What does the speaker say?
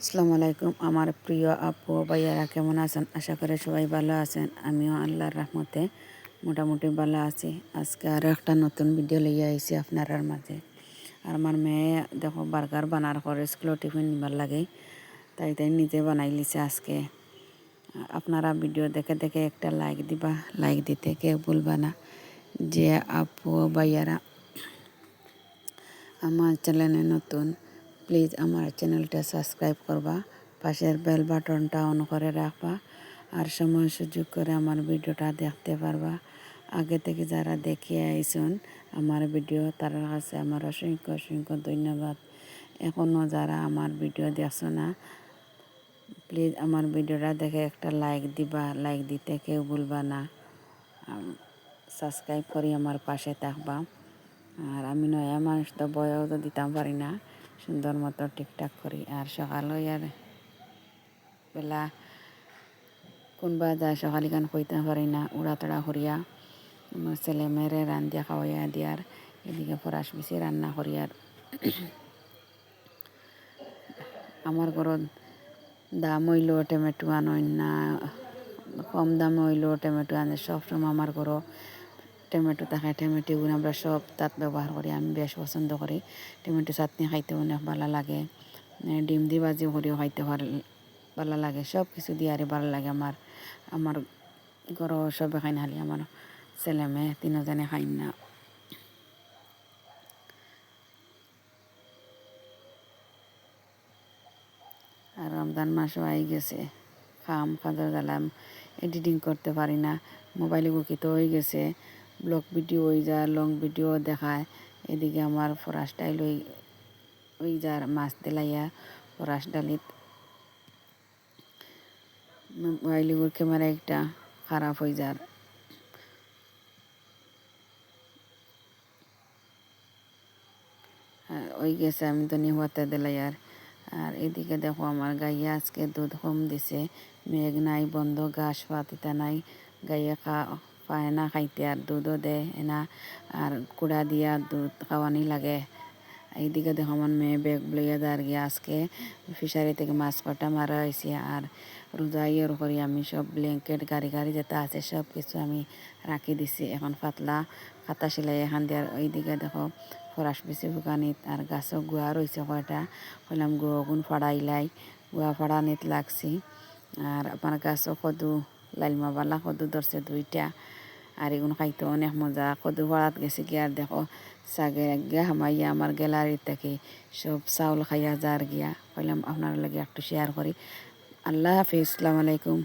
আসসালামু আলাইকুম আমার প্রিয় আপু ভাইয়ারা কেমন আছেন? আশা করি সবাই ভালো আছেন। আমিও আল্লাহর রহমতে মোটামুটি ভালো আছি। আজকে আরও একটা নতুন ভিডিও লইয়া আইছি আপনার মাঝে। আর আমার মেয়ে দেখো বার্গার বানার পরে স্কুলে টিফিন নিবার লাগে, তাই নিজে বানাই লিছে আজকে। আপনারা ভিডিও দেখে দেখে একটা লাইক দিবা, লাইক দিতে কেউ ভুলবা না। যে আপু ভাইয়ারা আমার চ্যানেলে নতুন, প্লিজ আমার চ্যানেলটা সাবস্ক্রাইব করবা, পাশের বেল বাটনটা অন করে রাখবা, আর সময় সুযোগ করে আমার ভিডিওটা দেখতে পারবা। আগে থেকে যারা দেখিয়ে আইসুন আমার ভিডিও, তার কাছে আমার অসংখ্য অসংখ্য ধন্যবাদ। এখনও যারা আমার ভিডিও দেখছো না, প্লিজ আমার ভিডিওটা দেখে একটা লাইক দিবা, লাইক দিতে কেউ ভুলবা না। সাবস্ক্রাইব করি আমার পাশে থাকবা। আর আমি নয়া মানুষ তো বয়ও তো দিতাম পারি না, সুন্দর মতো ঠিকঠাক করি। আর সকালও আর বেলা কোনবা যায় সকালে গান কইতে পারি না, উড়াতড়া করিয়া আমার ছেলে মেয়েরে রান্ধিয়া খাওয়াইয়া দিয়ার, এদিকে ফরাস বেশি রান্না করিয়ার। আমার ঘরত দাম হইলেও টমেটো আনইন না, কম দাম হইলেও টমেটো আনে। সবসময় আমার ঘরও টমেটো থাকে, টমেটোগুলো আমরা সব তাত ব্যবহার করি। আমি বেশ পছন্দ করি টমেটো চাটনি খাইতে, অনেক ভালো লাগে। ডিম দিয়ে ভাজি করিও খাইতে ভালো লাগে, সব কিছু দিয়ে আর ভালো লাগে। আমার ঘরও সবে খাই না, খালি আমার ছেলে মেয়ে তিনজনে খাই না। আর রমজান মাসও আই গেছে, খাজার জ্বালাম এডিটিং করতে পারি না, মোবাইলে বুকিত হয়ে গেছে। ব্লগ ভিডিও হয়ে যায়, লং ভিডিও দেখায়। এদিকে আমার ফরাস ডাইল ওই যার মাছ দিলাইয়া ফরাস ডালিত মোবাইলের ক্যামেরা একটা খারাপ হয়ে যার। ওই গেছে, আমি তো নিহতে দিলাই। আর এদিকে দেখো আমার গাইয়া আজকে দুধ কম দিছে, মেঘ নাই, বন্ধ, ঘাস পাতিতা নাই, গাইয়া পায় না খাইতে, আর দুধও দেয় না, আর কুড়া দিয়া দুধ খাওয়ানি লাগে। এইদিকে দেখো আমার মেয়ে ব্যাগ লইয়া যার গিয়া আজকে ফিশারি থেকে মাছ কটা মারা হয়েছে। আর রোজা ইয়ের করি আমি সব ব্ল্যাঙ্কেট গাড়ি গাড়ি যেটা আছে সব কিছু আমি রাখি দিছি। এখন পাতলা খাতা সেলাই এখান দিয়ে। আর ওইদিকে দেখো ফরাস বেশি ফুকানিত, আর গাছও গুয়া রয়েছে কয়টা, কইলাম গুয়া গুণ ফাড়াইলাই, গুয়া ফাড়ানিত লাগছি। আর আমার গাছও কদু লাইলমাবালা কদু ধরছে 2টা, আর এগুলো খাইতে অনেক মজা। কদু ফাড়াত গেছে গিয়া আর দেখো সাগের গিয়া হামাইয়া আমার গ্যালারির থেকে সব চাউল খাইয়া যার গিয়া। কইলাম আপনার লাগে একটু শেয়ার করি। আল্লাহ হাফিজ, আসসালামু আলাইকুম।